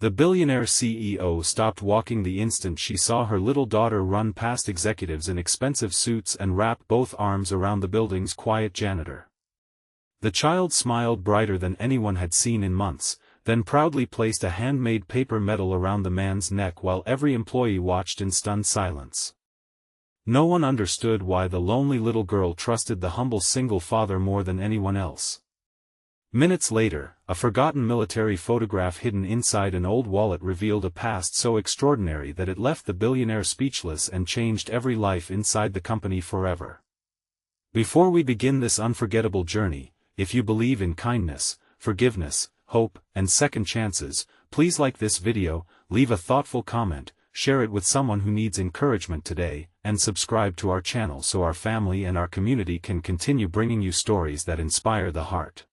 The billionaire CEO stopped walking the instant she saw her little daughter run past executives in expensive suits and wrap both arms around the building's quiet janitor. The child smiled brighter than anyone had seen in months, then proudly placed a handmade paper medal around the man's neck while every employee watched in stunned silence. No one understood why the lonely little girl trusted the humble single father more than anyone else. Minutes later, a forgotten military photograph hidden inside an old wallet revealed a past so extraordinary that it left the billionaire speechless and changed every life inside the company forever. Before we begin this unforgettable journey, if you believe in kindness, forgiveness, hope, and second chances, please like this video, leave a thoughtful comment, share it with someone who needs encouragement today, and subscribe to our channel so our family and our community can continue bringing you stories that inspire the heart.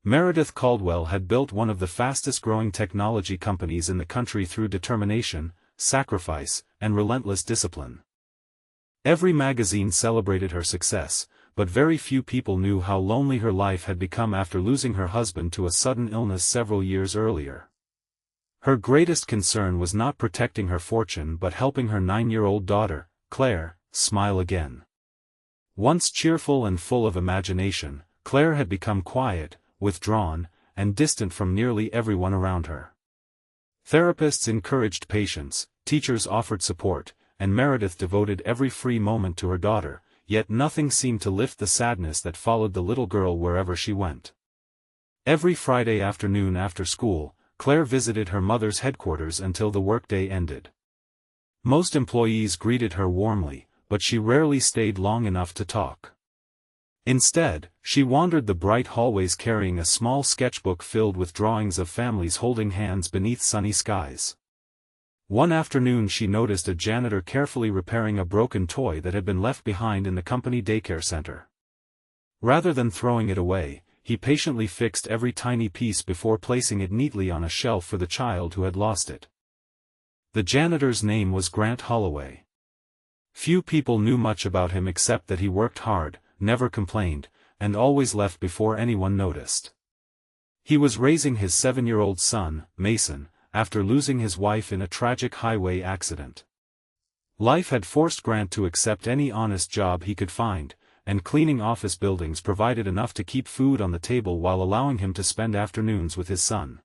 Meredith Caldwell had built one of the fastest-growing technology companies in the country through determination, sacrifice, and relentless discipline. Every magazine celebrated her success, but very few people knew how lonely her life had become after losing her husband to a sudden illness several years earlier. Her greatest concern was not protecting her fortune but helping her 9-year-old daughter, Claire, smile again. Once cheerful and full of imagination, Claire had become quiet, withdrawn, and distant from nearly everyone around her. Therapists encouraged patience, teachers offered support, and Meredith devoted every free moment to her daughter, yet nothing seemed to lift the sadness that followed the little girl wherever she went. Every Friday afternoon after school, Claire visited her mother's headquarters until the workday ended. Most employees greeted her warmly, but she rarely stayed long enough to talk. Instead, she wandered the bright hallways carrying a small sketchbook filled with drawings of families holding hands beneath sunny skies. One afternoon she noticed a janitor carefully repairing a broken toy that had been left behind in the company daycare center. Rather than throwing it away, he patiently fixed every tiny piece before placing it neatly on a shelf for the child who had lost it. The janitor's name was Grant Holloway. Few people knew much about him except that he worked hard, never complained, and always left before anyone noticed. He was raising his 7-year-old son, Mason, after losing his wife in a tragic highway accident. Life had forced Grant to accept any honest job he could find, and cleaning office buildings provided enough to keep food on the table while allowing him to spend afternoons with his son.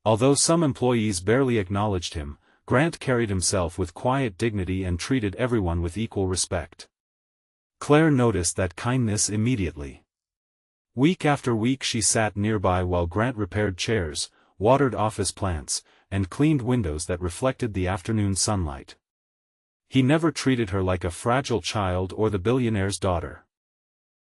Although some employees barely acknowledged him, Grant carried himself with quiet dignity and treated everyone with equal respect. Claire noticed that kindness immediately. Week after week she sat nearby while Grant repaired chairs, watered office plants, and cleaned windows that reflected the afternoon sunlight. He never treated her like a fragile child or the billionaire's daughter.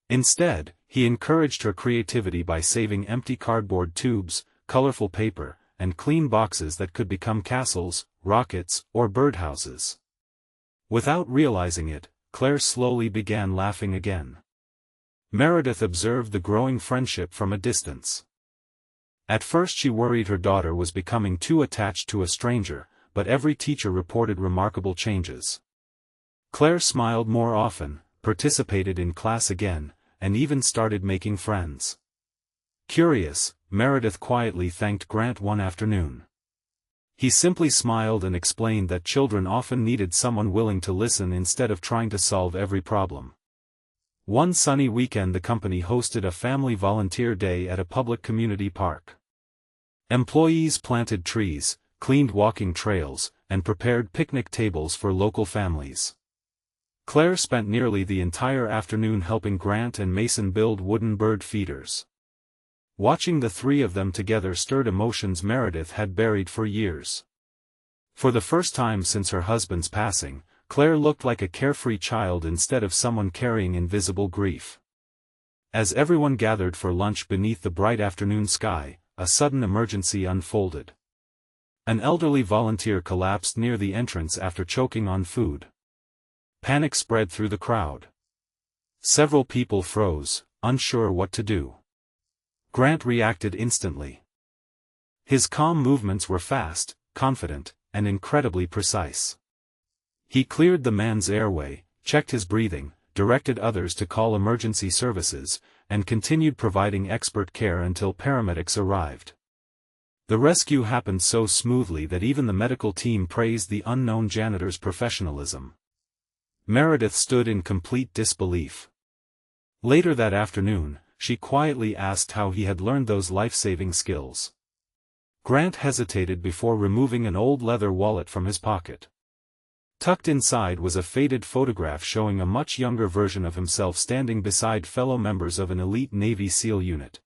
Instead, he encouraged her creativity by saving empty cardboard tubes, colorful paper, and clean boxes that could become castles, rockets, or birdhouses. Without realizing it, Claire slowly began laughing again. Meredith observed the growing friendship from a distance. At first she worried her daughter was becoming too attached to a stranger, but every teacher reported remarkable changes. Claire smiled more often, participated in class again, and even started making friends. Curious, Meredith quietly thanked Grant one afternoon. He simply smiled and explained that children often needed someone willing to listen instead of trying to solve every problem. One sunny weekend the company hosted a family volunteer day at a public community park. Employees planted trees, cleaned walking trails, and prepared picnic tables for local families. Claire spent nearly the entire afternoon helping Grant and Mason build wooden bird feeders. Watching the three of them together stirred emotions Meredith had buried for years. For the first time since her husband's passing, Claire looked like a carefree child instead of someone carrying invisible grief. As everyone gathered for lunch beneath the bright afternoon sky, a sudden emergency unfolded. An elderly volunteer collapsed near the entrance after choking on food. Panic spread through the crowd. Several people froze, unsure what to do. Grant reacted instantly. His calm movements were fast, confident, and incredibly precise. He cleared the man's airway, checked his breathing, directed others to call emergency services, and continued providing expert care until paramedics arrived. The rescue happened so smoothly that even the medical team praised the unknown janitor's professionalism. Meredith stood in complete disbelief. Later that afternoon, she quietly asked how he had learned those life-saving skills. Grant hesitated before removing an old leather wallet from his pocket. Tucked inside was a faded photograph showing a much younger version of himself standing beside fellow members of an elite Navy SEAL unit.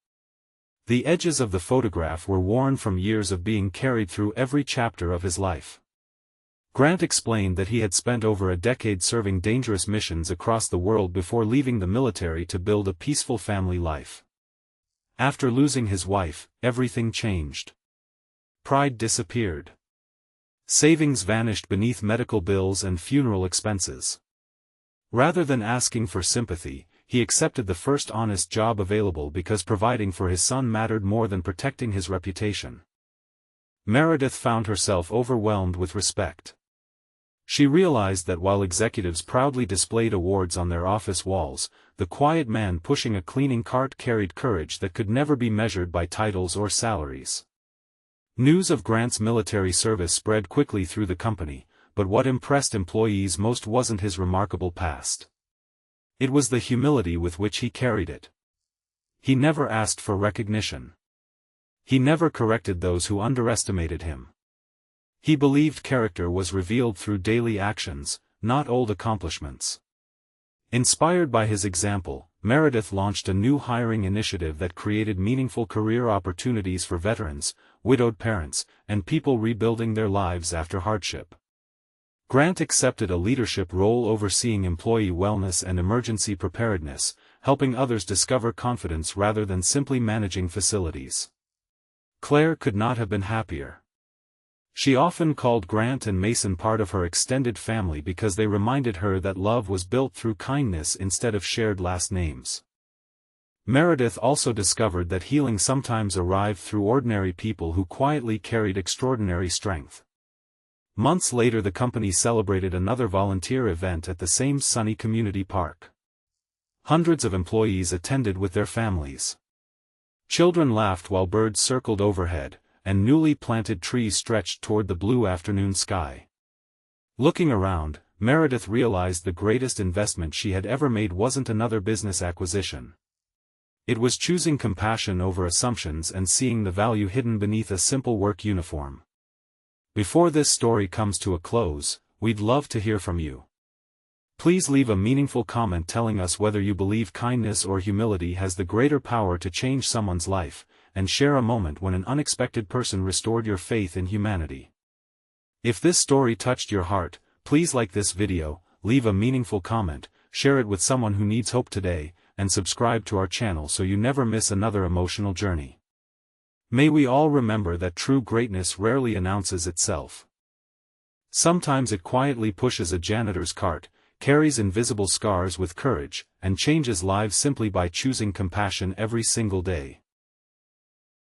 The edges of the photograph were worn from years of being carried through every chapter of his life. Grant explained that he had spent over a decade serving dangerous missions across the world before leaving the military to build a peaceful family life. After losing his wife, everything changed. Pride disappeared. Savings vanished beneath medical bills and funeral expenses. Rather than asking for sympathy, he accepted the first honest job available because providing for his son mattered more than protecting his reputation. Meredith found herself overwhelmed with respect. She realized that while executives proudly displayed awards on their office walls, the quiet man pushing a cleaning cart carried courage that could never be measured by titles or salaries. News of Grant's military service spread quickly through the company, but what impressed employees most wasn't his remarkable past. It was the humility with which he carried it. He never asked for recognition. He never corrected those who underestimated him. He believed character was revealed through daily actions, not old accomplishments. Inspired by his example, Meredith launched a new hiring initiative that created meaningful career opportunities for veterans, widowed parents, and people rebuilding their lives after hardship. Grant accepted a leadership role overseeing employee wellness and emergency preparedness, helping others discover confidence rather than simply managing facilities. Claire could not have been happier. She often called Grant and Mason part of her extended family because they reminded her that love was built through kindness instead of shared last names. Meredith also discovered that healing sometimes arrived through ordinary people who quietly carried extraordinary strength. Months later the company celebrated another volunteer event at the same sunny community park. Hundreds of employees attended with their families. Children laughed while birds circled overhead, and newly planted trees stretched toward the blue afternoon sky. Looking around, Meredith realized the greatest investment she had ever made wasn't another business acquisition. It was choosing compassion over assumptions and seeing the value hidden beneath a simple work uniform. Before this story comes to a close, we'd love to hear from you. Please leave a meaningful comment telling us whether you believe kindness or humility has the greater power to change someone's life, and share a moment when an unexpected person restored your faith in humanity. If this story touched your heart, please like this video, leave a meaningful comment, share it with someone who needs hope today, and subscribe to our channel so you never miss another emotional journey. May we all remember that true greatness rarely announces itself. Sometimes it quietly pushes a janitor's cart, carries invisible scars with courage, and changes lives simply by choosing compassion every single day.